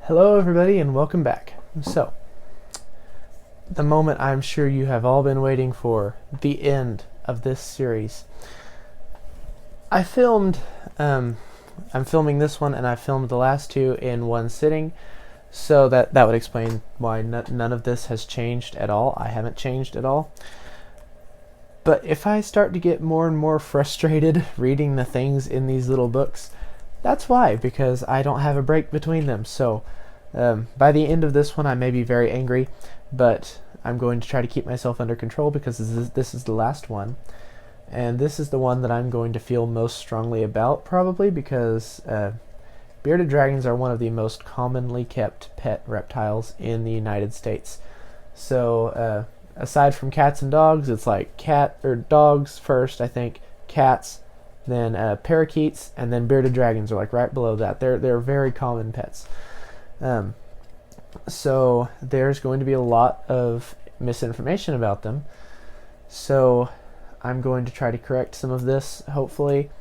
Hello everybody and welcome back. So, the moment I'm sure you have all been waiting for, the end of this series. I'm filming this one and I filmed the last two in one sitting, so that would explain why none of this has changed at all. I haven't changed at all. But if I start to get more and more frustrated reading the things in these little books, that's why, because I don't have a break between them. So by the end of this one I may be very angry, but I'm going to try to keep myself under control because this is the last one. And this is the one that I'm going to feel most strongly about, probably because bearded dragons are one of the most commonly kept pet reptiles in the United States. So aside from cats and dogs, it's like dogs first, I think, cats, then parakeets, and then bearded dragons are like right below that. They're very common pets. So there's going to be a lot of misinformation about them. So I'm going to try to correct some of this, hopefully.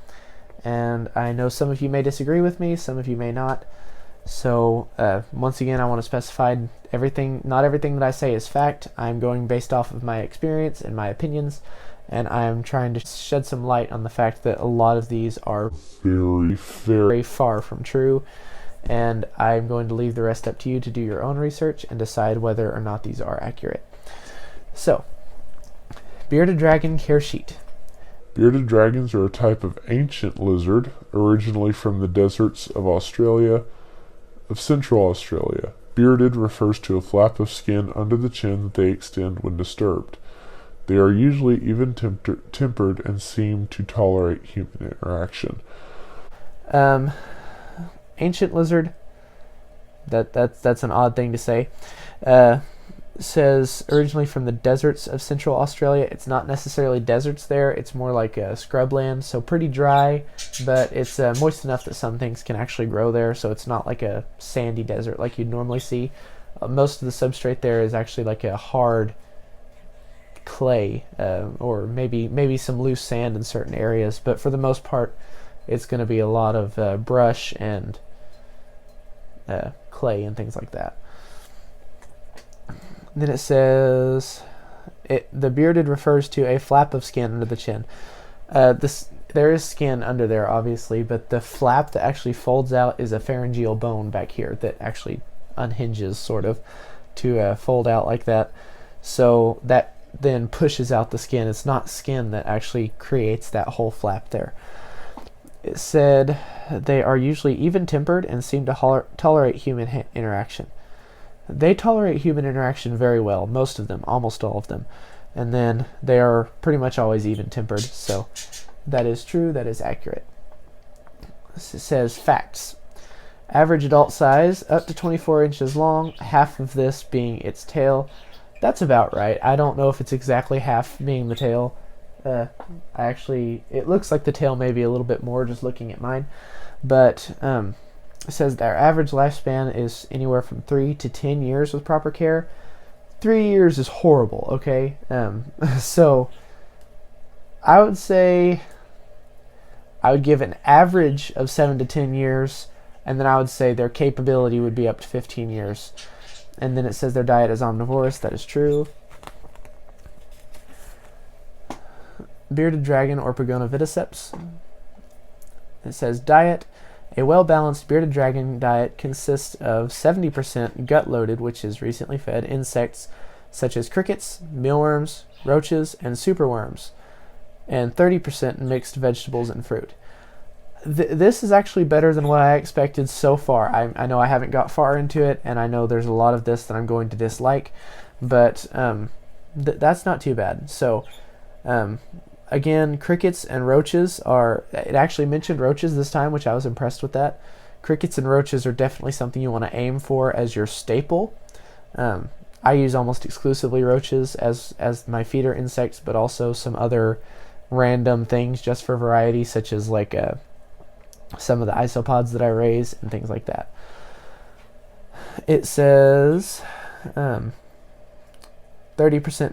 And I know some of you may disagree with me, some of you may not. So once again, I want to specify not everything that I say is fact. I'm going based off of my experience and my opinions, and I'm trying to shed some light on the fact that a lot of these are very, very far from true. And I'm going to leave the rest up to you to do your own research and decide whether or not these are accurate. So, bearded dragon caresheet. Bearded dragons are a type of ancient lizard, originally from the deserts of Central Australia. Bearded refers to a flap of skin under the chin that they extend when disturbed. They are usually even-tempered and seem to tolerate human interaction. Ancient lizard, that's an odd thing to say. Says originally from the deserts of Central Australia. It's not necessarily deserts there, it's more like a scrubland, so pretty dry, but it's moist enough that some things can actually grow there, so it's not like a sandy desert like you'd normally see. Most of the substrate there is actually like a hard clay, or maybe some loose sand in certain areas, but for the most part it's going to be a lot of brush and clay and things like that. Then it says the bearded refers to a flap of skin under the chin. There is skin under there, obviously, but the flap that actually folds out is a pharyngeal bone back here that actually unhinges, sort of, to fold out like that. So that then pushes out the skin. It's not skin that actually creates that whole flap there. It said they are usually even-tempered and seem to tolerate human interaction. They tolerate human interaction very well, most of them, almost all of them. And then they are pretty much always even-tempered, so that is true, that is accurate. It says facts. Average adult size, up to 24 inches long, half of this being its tail. That's about right. I don't know if it's exactly half being the tail. It looks like the tail may be a little bit more just looking at mine, but it says their average lifespan is anywhere from 3 to 10 years with proper care. 3 years is horrible, okay? So I would say I would give an average of 7 to 10 years, and then I would say their capability would be up to 15 years. And then it says their diet is omnivorous. That is true. Bearded dragon or Pagona viticeps. It says diet. A well-balanced bearded dragon diet consists of 70% gut-loaded, which is recently fed, insects such as crickets, mealworms, roaches, and superworms, and 30% mixed vegetables and fruit. This is actually better than what I expected so far. I know I haven't got far into it, and I know there's a lot of this that I'm going to dislike, but that's not too bad. So, again, crickets and roaches it actually mentioned roaches this time, which I was impressed with that. Crickets and roaches are definitely something you want to aim for as your staple. I use almost exclusively roaches as my feeder insects, but also some other random things just for variety, such as like some of the isopods that I raise and things like that. It says 30%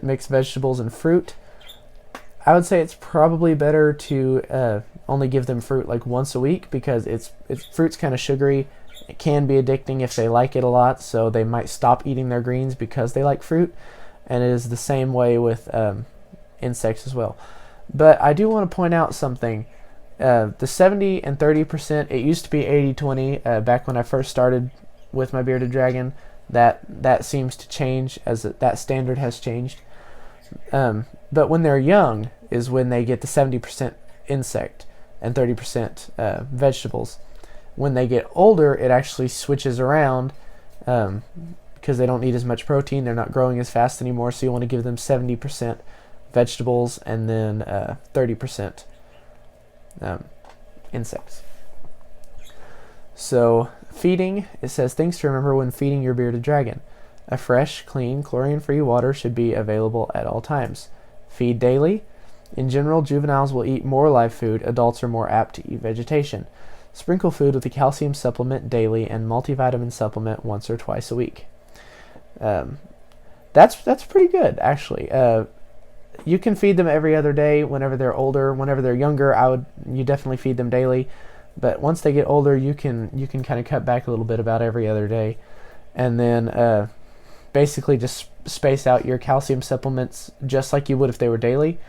mixed vegetables and fruit. I would say it's probably better to only give them fruit like once a week, because fruit's kind of sugary It can be addicting if they like it a lot, so they might stop eating their greens because they like fruit. And it is the same way with insects as well. But I do want to point out something. The 70 and 30%, it used to be 80-20 back when I first started with my bearded dragon. That seems to change as that standard has changed. But when they're young is when they get the 70% insect and 30% vegetables. When they get older, it actually switches around because they don't need as much protein. They're not growing as fast anymore, so you want to give them 70% vegetables and then 30% insects. So feeding, it says things to remember when feeding your bearded dragon. A fresh, clean, chlorine-free water should be available at all times. Feed daily. In general, juveniles will eat more live food. Adults are more apt to eat vegetation. Sprinkle food with a calcium supplement daily and multivitamin supplement once or twice a week. That's pretty good, actually. You can feed them every other day whenever they're older. Whenever they're younger, you definitely feed them daily. But once they get older, you can kind of cut back a little bit, about every other day. And then basically just space out your calcium supplements just like you would if they were daily.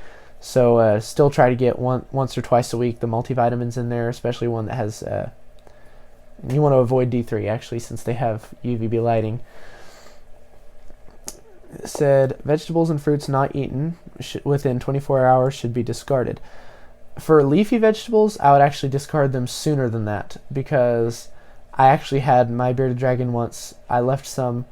So still try to get once or twice a week the multivitamins in there, especially one that has, you want to avoid D3 actually, since they have UVB lighting. It said vegetables and fruits not eaten within 24 hours should be discarded. For leafy vegetables, I would actually discard them sooner than that, because I actually had my bearded dragon once. I left some,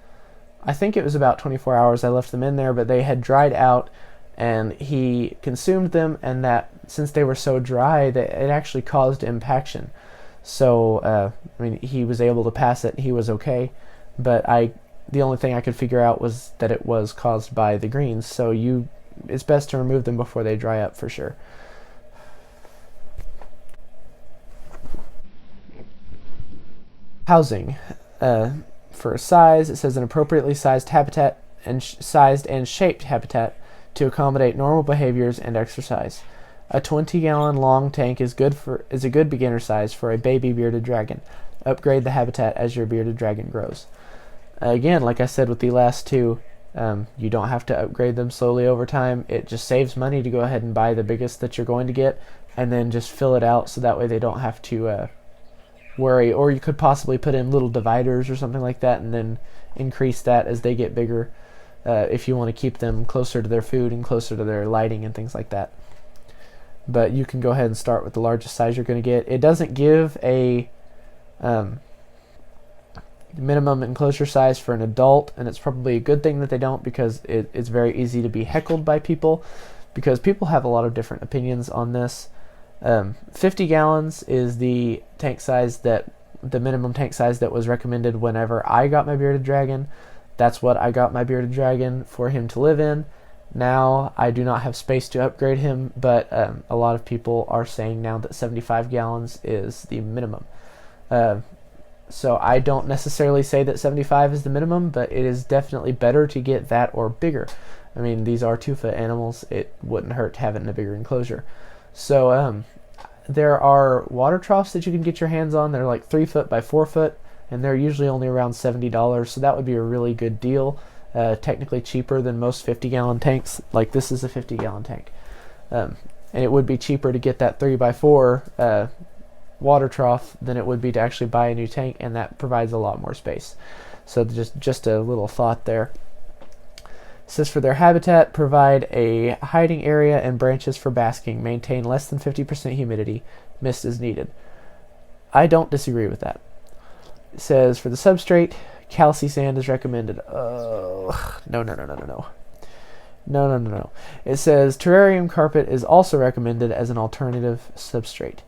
I think it was about 24 hours I left them in there, but they had dried out and he consumed them, and that since they were so dry that it actually caused impaction. So I mean, he was able to pass it, he was okay, but the only thing I could figure out was that it was caused by the greens. So it's best to remove them before they dry up for sure. Housing. For size, it says an appropriately sized habitat and sized and shaped habitat to accommodate normal behaviors and exercise. A 20-gallon long tank is a good beginner size for a baby bearded dragon. Upgrade the habitat as your bearded dragon grows. Again, like I said with the last two, you don't have to upgrade them slowly over time. It just saves money to go ahead and buy the biggest that you're going to get, and then just fill it out so that way they don't have to worry. Or you could possibly put in little dividers or something like that and then increase that as they get bigger, if you want to keep them closer to their food and closer to their lighting and things like that. But you can go ahead and start with the largest size you're going to get. It doesn't give a minimum enclosure size for an adult, and it's probably a good thing that they don't, because it's very easy to be heckled by people, because people have a lot of different opinions on this. 50 gallons is the minimum tank size that was recommended whenever I got my bearded dragon. That's what I got my bearded dragon for him to live in. Now I do not have space to upgrade him, but a lot of people are saying now that 75 gallons is the minimum. So I don't necessarily say that 75 is the minimum, but it is definitely better to get that or bigger. I mean, these are 2-foot animals. It wouldn't hurt to have it in a bigger enclosure. So there are water troughs that you can get your hands on. They're like 3 foot by 4 foot, and they're usually only around $70. So that would be a really good deal. Technically cheaper than most 50-gallon tanks. Like this is a 50-gallon tank. And it would be cheaper to get that 3x4 water trough than it would be to actually buy a new tank, and that provides a lot more space. So just a little thought there. It says for their habitat, provide a hiding area and branches for basking. Maintain less than 50% humidity. Mist is needed. I don't disagree with that. It says for the substrate, calci sand is recommended. Oh, no. It says terrarium carpet is also recommended as an alternative substrate.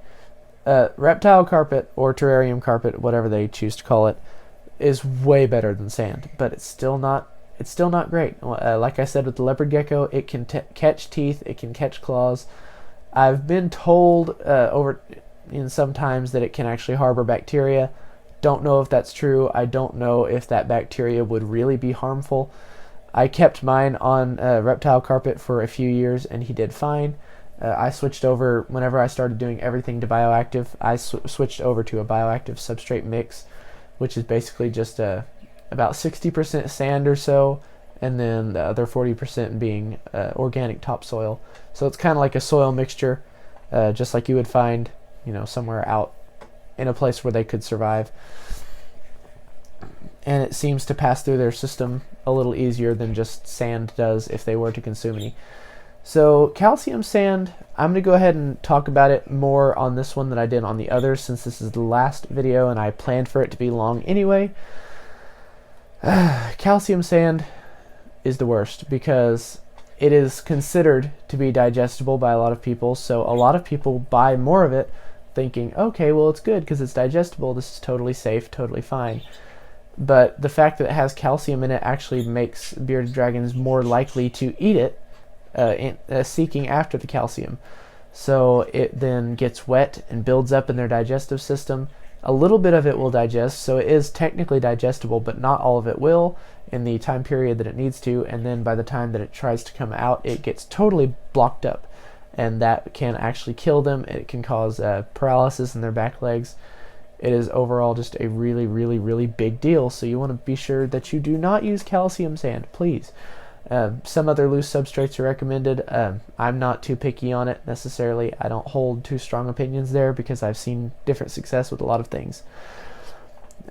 Reptile carpet or terrarium carpet, whatever they choose to call it, is way better than sand, but it's still not great. Like I said with the leopard gecko, it can catch teeth, it can catch claws. I've been told sometimes that it can actually harbor bacteria. Don't know if that's true. I don't know if that bacteria would really be harmful. I kept mine on reptile carpet for a few years, and he did fine. I switched over whenever I started doing everything to bioactive. I switched over to a bioactive substrate mix, which is basically just about 60% sand or so, and then the other 40% being organic topsoil. So it's kind of like a soil mixture, just like you would find, somewhere out in a place where they could survive. And it seems to pass through their system a little easier than just sand does if they were to consume any. So calcium sand, I'm going to go ahead and talk about it more on this one than I did on the others, since this is the last video and I planned for it to be long anyway. Calcium sand is the worst because it is considered to be digestible by a lot of people, so a lot of people buy more of it thinking, okay, well, it's good because it's digestible, this is totally safe, totally fine. But the fact that it has calcium in it actually makes bearded dragons more likely to eat it, seeking after the calcium. So it then gets wet and builds up in their digestive system. A little bit of it will digest, so it is technically digestible, but not all of it will in the time period that it needs to, and then by the time that it tries to come out, it gets totally blocked up, and that can actually kill them. It can cause paralysis in their back legs. It is overall just a really, really, really big deal, so you want to be sure that you do not use calcium sand, please. Some other loose substrates are recommended. I'm not too picky on it necessarily. I don't hold too strong opinions there because I've seen different success with a lot of things.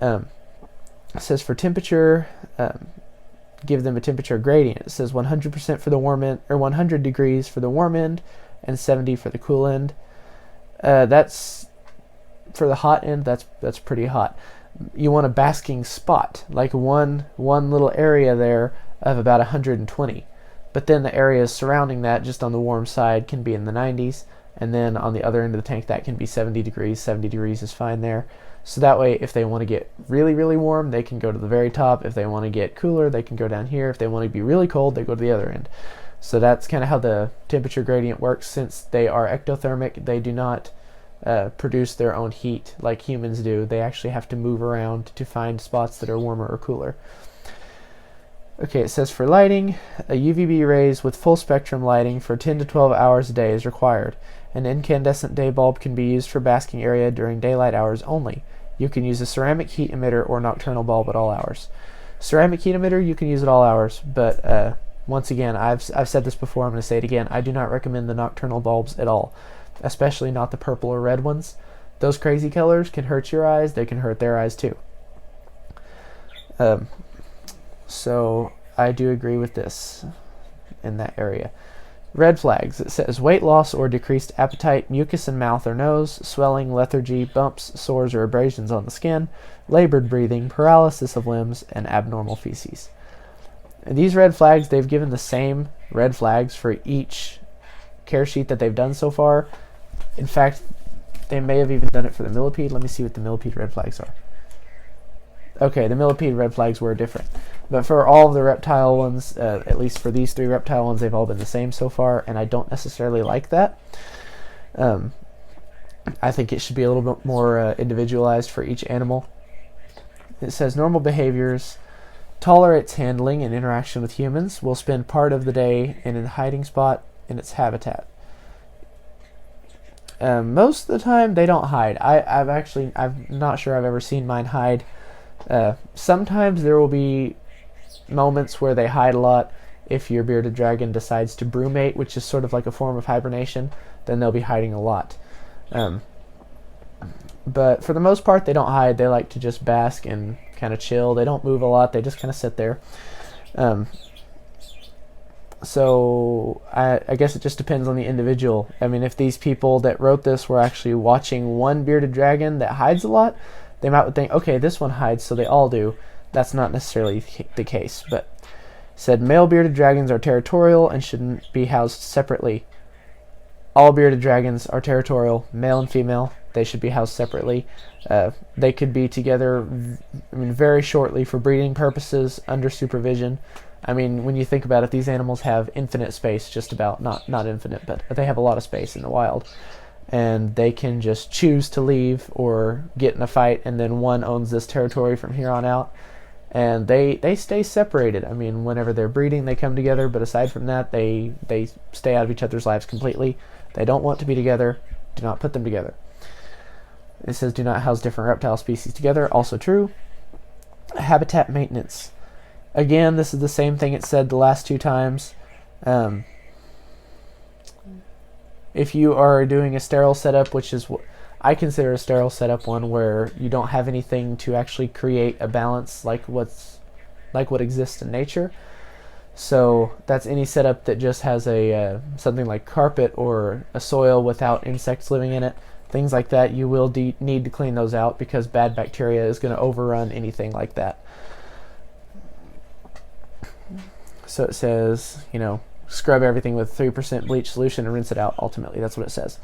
It says for temperature, give them a temperature gradient. It says 100% for the warm end, or 100 degrees for the warm end, and 70 for the cool end. That's for the hot end. That's pretty hot. You want a basking spot, like one little area there of about 120, but then the areas surrounding that, just on the warm side, can be in the 90s, and then on the other end of the tank that can be 70 degrees. 70 degrees is fine there. So that way, if they want to get really, really warm, they can go to the very top. If they want to get cooler, they can go down here. If they want to be really cold, they go to the other end. So that's kind of how the temperature gradient works. Since they are ectothermic, they do not produce their own heat like humans do. They actually have to move around to find spots that are warmer or cooler. Okay, it says for lighting, a UVB rays with full spectrum lighting for 10 to 12 hours a day is required. An incandescent day bulb can be used for basking area during daylight hours only. You can use a ceramic heat emitter or nocturnal bulb at all hours. Ceramic heat emitter, you can use at all hours, but once again, I've said this before, I'm going to say it again, I do not recommend the nocturnal bulbs at all, especially not the purple or red ones. Those crazy colors can hurt your eyes, they can hurt their eyes too. So I do agree with this in that area. Red flags. It says weight loss or decreased appetite, mucus in mouth or nose, swelling, lethargy, bumps, sores or abrasions on the skin, labored breathing, paralysis of limbs, and abnormal feces. And these red flags, they've given the same red flags for each care sheet that they've done so far. In fact, they may have even done it for the millipede. Let me see what the millipede red flags are. Okay, the millipede red flags were different. But for all of the reptile ones, at least for these 3 reptile ones, they've all been the same so far, and I don't necessarily like that. I think it should be a little bit more individualized for each animal. It says normal behaviors, tolerates handling and interaction with humans, will spend part of the day in a hiding spot in its habitat. Most of the time, they don't hide. I'm not sure I've ever seen mine hide. Sometimes there will be moments where they hide a lot. If your bearded dragon decides to brumate, which is sort of like a form of hibernation, then they'll be hiding a lot. But for the most part, they don't hide. They like to just bask and kind of chill. They don't move a lot. They just kind of sit there. So I guess it just depends on the individual. I mean, if these people that wrote this were actually watching one bearded dragon that hides a lot, they might think, okay, this one hides, so they all do. That's not necessarily the case. But said male bearded dragons are territorial and shouldn't be housed separately. All bearded dragons are territorial, male and female. They should be housed separately. They could be together, very shortly for breeding purposes under supervision. I mean, when you think about it, these animals have infinite space, just about. Not infinite, but they have a lot of space in the wild. And they can just choose to leave or get in a fight, and then one owns this territory from here on out. And they stay separated. I mean, whenever they're breeding, they come together, but aside from that, they stay out of each other's lives completely. They don't want to be together. Do not put them together. It says do not house different reptile species together. Also true. Habitat maintenance. Again, this is the same thing it said the last 2 times. If you are doing a sterile setup, which is what I consider a sterile setup, one where you don't have anything to actually create a balance like what exists in nature. So that's any setup that just has a something like carpet or a soil without insects living in it. Things like that, you will need to clean those out because bad bacteria is going to overrun anything like that. So it says, scrub everything with 3% bleach solution and rinse it out. Ultimately, that's what it says.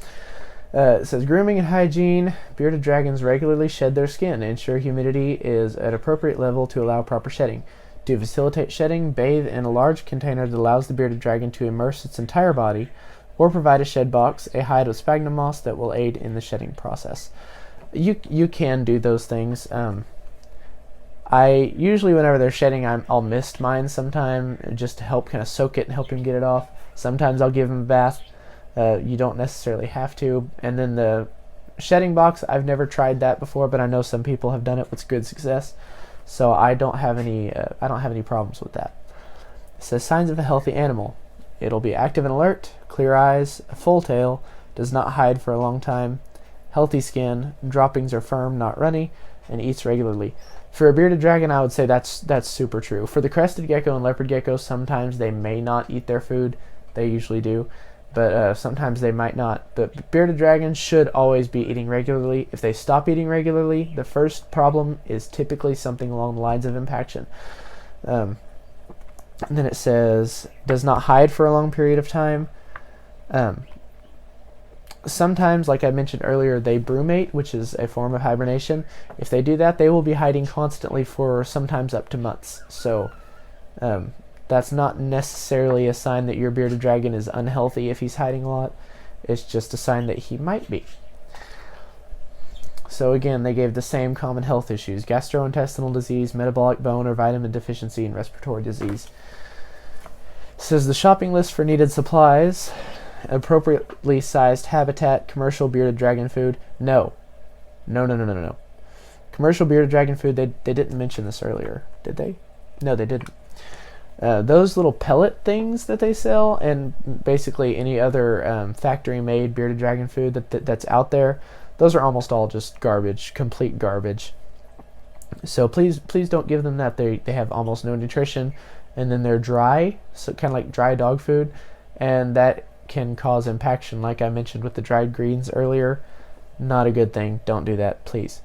It says grooming and hygiene. Bearded dragons regularly shed their skin. Ensure humidity is at appropriate level to allow proper shedding. To facilitate shedding, bathe in a large container that allows the bearded dragon to immerse its entire body, or provide a shed box, a hide of sphagnum moss that will aid in the shedding process. You can do those things. I usually, whenever they're shedding, I'll mist mine sometime just to help kind of soak it and help him get it off. Sometimes I'll give him a bath. You don't necessarily have to. And then the shedding box, I've never tried that before, but I know some people have done it with good success. So I don't have any problems with that. It says signs of a healthy animal. It'll be active and alert, clear eyes, a full tail, does not hide for a long time, healthy skin, droppings are firm, not runny, and eats regularly. For a bearded dragon, I would say that's super true. For the crested gecko and leopard gecko, sometimes they may not eat their food. They usually do, but sometimes they might not. But bearded dragons should always be eating regularly. If they stop eating regularly, the first problem is typically something along the lines of impaction. And then it says, does not hide for a long period of time. Sometimes, like I mentioned earlier, they brumate, which is a form of hibernation. If they do that, they will be hiding constantly for sometimes up to months. So that's not necessarily a sign that your bearded dragon is unhealthy if he's hiding a lot. It's just a sign that he might be. So again, they gave the same common health issues: gastrointestinal disease, metabolic bone or vitamin deficiency, and respiratory disease. It says the shopping list for needed supplies: appropriately sized habitat, commercial bearded dragon food. No. Commercial bearded dragon food, they didn't mention this earlier, did they? No, they didn't. Those little pellet things that they sell, and basically any other factory-made bearded dragon food that's out there, those are almost all just garbage, complete garbage. So please don't give them that. They have almost no nutrition, and then they're dry, so kind of like dry dog food, and that can cause impaction, like I mentioned with the dried greens earlier. Not a good thing. Don't do that, please.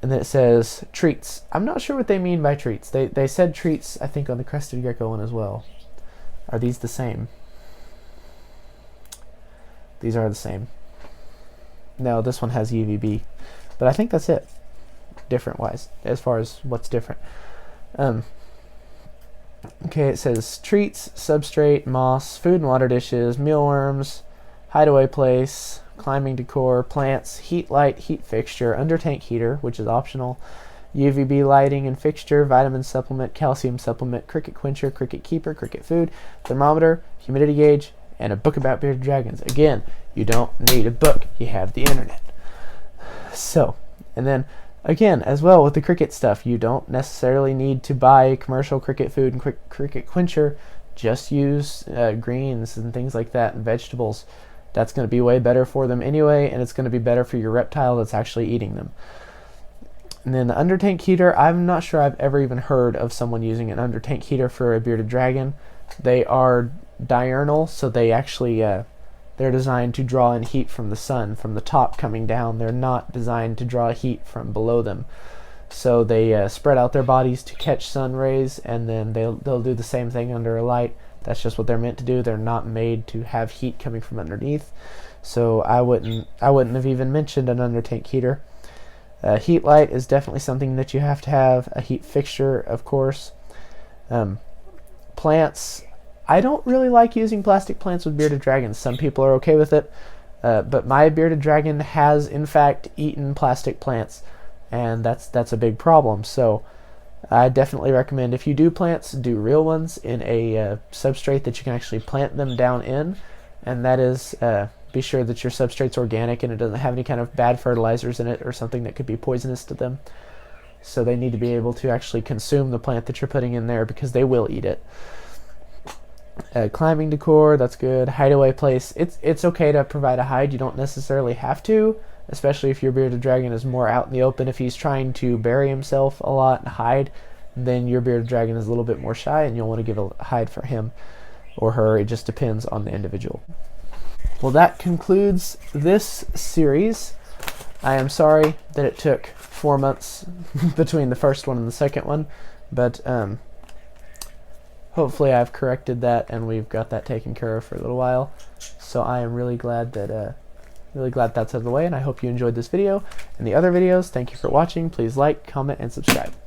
And then it says treats. I'm not sure what they mean by treats. They said treats, I think, on the crested gecko one as well. Are these the same? These are the same. No, this one has UVB, but I think that's it, different wise, as far as what's different. Okay, it says treats, substrate, moss, food and water dishes, mealworms, hideaway place, climbing decor, plants, heat light, heat fixture, under tank heater, which is optional, UVB lighting and fixture, vitamin supplement, calcium supplement, cricket quencher, cricket keeper, cricket food, thermometer, humidity gauge, and a book about bearded dragons. Again, you don't need a book. You have the internet. So, and then again, as well with the cricket stuff, you don't necessarily need to buy commercial cricket food and cricket quencher. Just use greens and things like that and vegetables. That's going to be way better for them anyway, and it's going to be better for your reptile that's actually eating them. And then the under tank heater, I'm not sure I've ever even heard of someone using an under tank heater for a bearded dragon. They are diurnal, so they actually they're designed to draw in heat from the sun, from the top coming down. They're not designed to draw heat from below them. So they spread out their bodies to catch sun rays, and then they'll do the same thing under a light. That's just what they're meant to do. They're not made to have heat coming from underneath. So I wouldn't have even mentioned an under tank heater. Heat light is definitely something that you have to have. A heat fixture, of course. Plants. I don't really like using plastic plants with bearded dragons. Some people are okay with it, but my bearded dragon has in fact eaten plastic plants, and that's a big problem. So I definitely recommend, if you do plants, do real ones in a substrate that you can actually plant them down in, and that is be sure that your substrate's organic and it doesn't have any kind of bad fertilizers in it or something that could be poisonous to them. so they need to be able to actually consume the plant that you're putting in there, because they will eat it. Climbing decor, that's good. Hideaway place, it's okay to provide a hide. You don't necessarily have to, especially if your bearded dragon is more out in the open. If he's trying to bury himself a lot and hide, then your bearded dragon is a little bit more shy, and you'll want to give a hide for him or her. It just depends on the individual. Well, that concludes this series. I am sorry that it took 4 months between the first one and the second one, but hopefully I've corrected that and we've got that taken care of for a little while. So I am really glad that that's out of the way, and I hope you enjoyed this video and the other videos. Thank you for watching. Please like, comment, and subscribe.